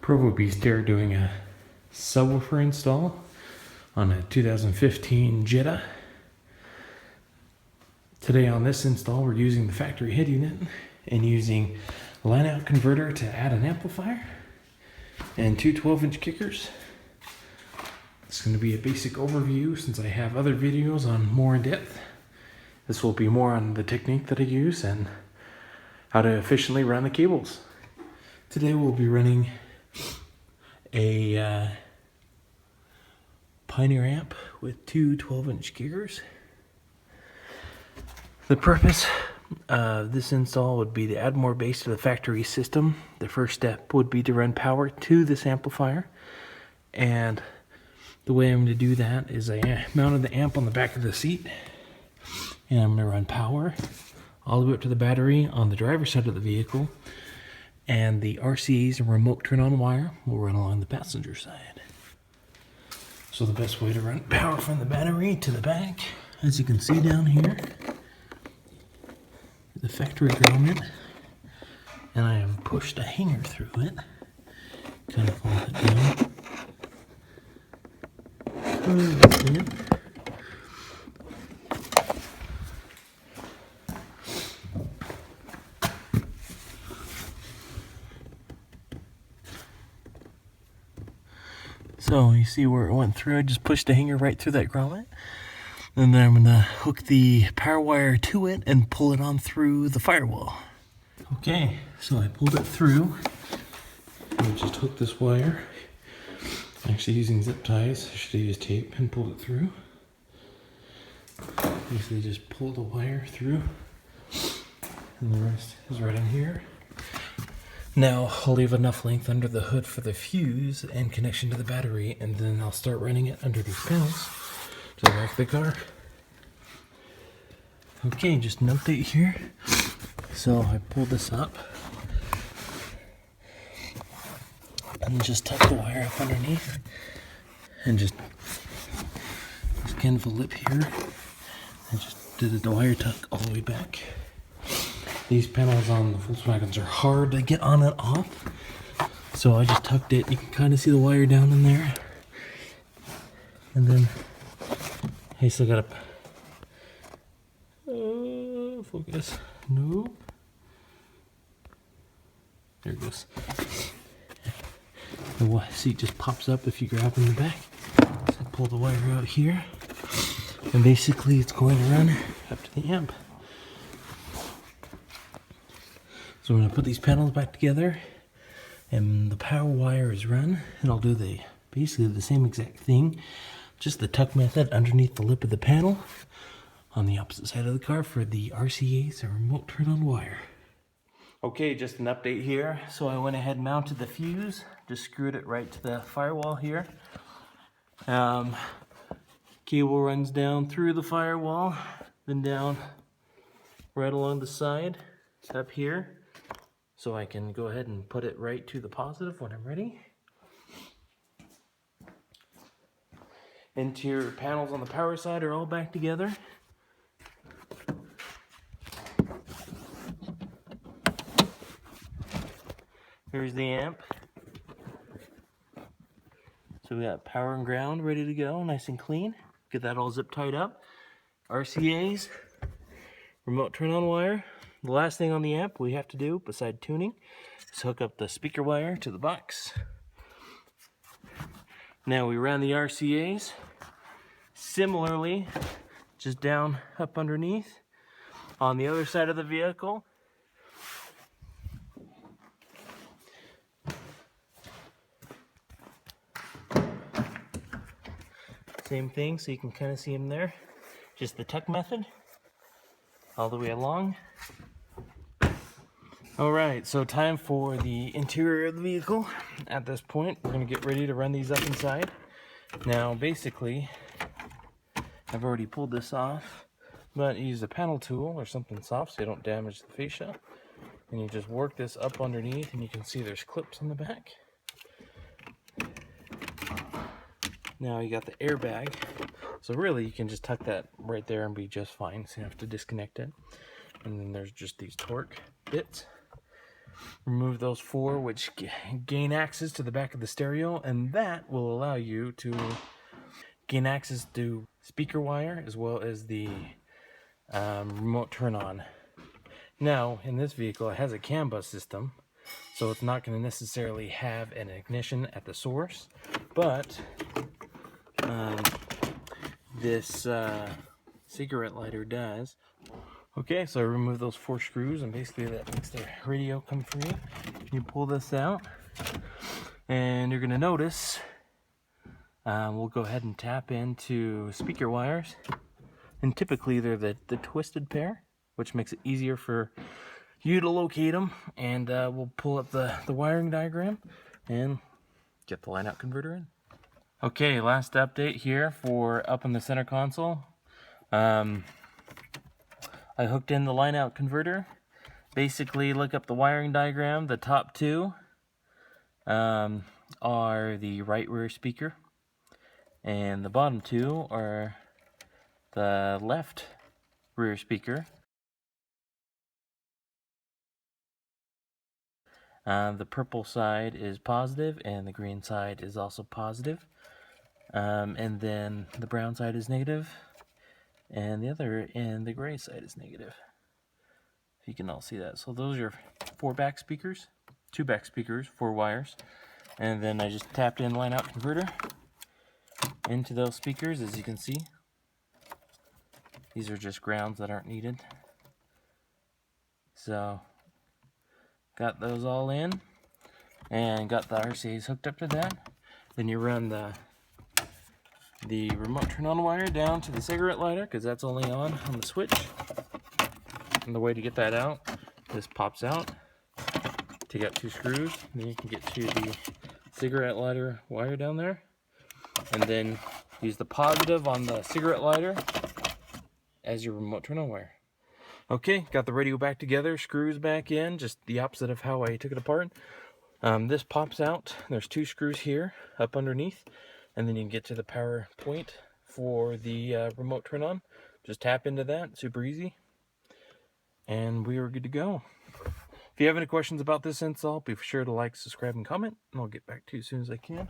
Provo Beast here doing a subwoofer install on a 2015 Jetta. Today on this install we're using the factory head unit and using a line out converter to add an amplifier and two 12-inch kickers. It's going to be a basic overview since I have other videos on more in depth. This will be more on the technique that I use and how to efficiently run the cables. Today we'll be running a Pioneer amp with two 12-inch kickers. The purpose of this install would be to add more bass to the factory system. The first step would be to run power to this amplifier, and the way I'm going to do that is I mounted the amp on the back of the seat, and I'm going to run power all the way up to the battery on the driver's side of the vehicle, and the RCA'S and remote turn-on wire will run along the passenger side. So the best way to run power from the battery to the back, as you can see down here, the factory grommet, and I have pushed a hanger through it, kind of pull it down. So you see where it went through. I just pushed a hanger right through that grommet, and then I'm going to hook the power wire to it and pull it on through the firewall. Okay, so I pulled it through. I just hooked this wire. Actually using zip ties, I should have used tape and pulled it through. Basically just pull the wire through, and the rest is right in here. Now I'll leave enough length under the hood for the fuse and connection to the battery, and then I'll start running it under these panels to the back of the car. Okay, just an update here. So I pulled this up and just tuck the wire up underneath, and just kind of a lip here. I just did the wire tuck all the way back. These panels on the Volkswagens are hard to get on and off, so I just tucked it. You can kind of see the wire down in there, and then I still got a focus. Nope. There it goes. The seat just pops up if you grab in the back. So I pull the wire out here, and basically it's going to run up to the amp. So I'm going to put these panels back together, and the power wire is run, and I'll do basically the same exact thing, just the tuck method underneath the lip of the panel on the opposite side of the car for the RCA'S and remote turn-on wire. Okay, just an update here. So I went ahead and mounted the fuse, just screwed it right to the firewall here. Cable runs down through the firewall, then down right along the side up here. So I can go ahead and put it right to the positive when I'm ready. Interior panels on the power side are all back together. Here's the amp. So we got power and ground ready to go, nice and clean. Get that all zip tied up. RCA'S, remote turn on wire. The last thing on the amp we have to do, beside tuning, is hook up the speaker wire to the box. Now we ran the RCA'S similarly, just down up underneath on the other side of the vehicle. Same thing, so you can kind of see them there. Just the tuck method all the way along. Alright, so time for the interior of the vehicle. At this point, we're going to get ready to run these up inside. Now, basically, I've already pulled this off, but you use a panel tool or something soft so you don't damage the fascia. And you just work this up underneath, and you can see there's clips in the back. Now you got the airbag, so really you can just tuck that right there and be just fine, so you don't have to disconnect it. And then there's just these torque bits. remove those 4 which gain access to the back of the stereo, and that will allow you to gain access to speaker wire as well as the remote turn on. Now in this vehicle it has a CAN bus system, so it's not going to necessarily have an ignition at the source, but this cigarette lighter does. Okay, so I remove those 4 screws, and basically that makes the radio come free. You pull this out, and you're going to notice we'll go ahead and tap into speaker wires, and typically they're the twisted pair, which makes it easier for you to locate them. And we'll pull up the wiring diagram and get the line out converter in. Okay, last update here for up in the center console. I hooked in the line out converter. Basically, look up the wiring diagram. The top 2 are the right rear speaker, and the bottom 2 are the left rear speaker. The purple side is positive, and the green side is also positive. And then the brown side is negative, and the gray side is negative. If you can all see that. So those are 4 back speakers, 2 back speakers, 4 wires. And then I just tapped in line out converter into those speakers. As you can see, these are just grounds that aren't needed. So got those all in and got the RCA'S hooked up to that. Then you run the remote turn on wire down to the cigarette lighter, because that's only on the switch. And the way to get that out, this pops out. Take out 2 screws, and then you can get to the cigarette lighter wire down there, and then use the positive on the cigarette lighter as your remote turn on wire. Okay, got the radio back together, screws back in, just the opposite of how I took it apart. This pops out. There's 2 screws here up underneath, and then you can get to the power point for the remote turn on. Just tap into that, super easy, and we are good to go. If you have any questions about this install, be sure to like, subscribe, and comment, and I'll get back to you as soon as I can.